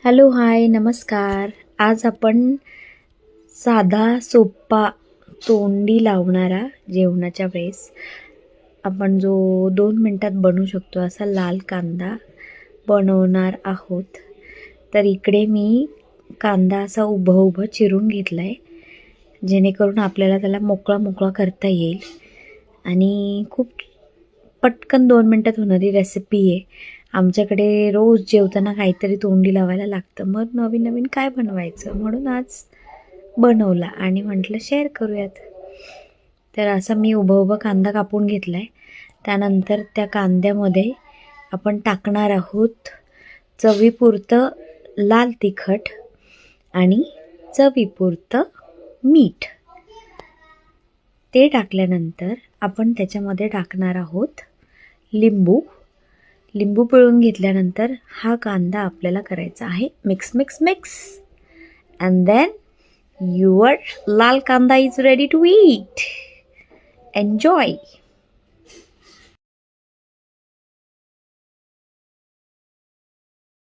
Hello, हाय, नमस्कार. आज आपण साधा, सोपा, तोंडी लावणारा जेवणाच्या वेळेस आपण जो 2 मिनटात बनवू शकतो असा लाल कांदा बनवणार आहोत. तर इकडे मी कांदा असा उभं चिरून घेतला आहे, जेणेकरून आपल्याला त्याला मोकळा करता येईल. आणि खूप पटकन 2 मिनटात होणारी रेसिपी आहे. आमच्याकडे रोज जेवताना काहीतरी तोंडी लावायला लागतं, मग नवीन काय बनवायचं म्हणून आज बनवला आणि म्हटलं शेअर करूयात. तर असा मी उभं कांदा कापून घेतला आहे. त्यानंतर त्या कांद्यामध्ये आपण टाकणार आहोत चवीपुरतं लाल तिखट आणि चवीपुरतं मीठ. ते टाकल्यानंतर आपण त्याच्यामध्ये टाकणार आहोत लिंबू पिळून घेतल्यानंतर हा कांदा आपल्याला करायचा आहे मिक्स अँड देन युअर लाल kanda is ready to eat. Enjoy.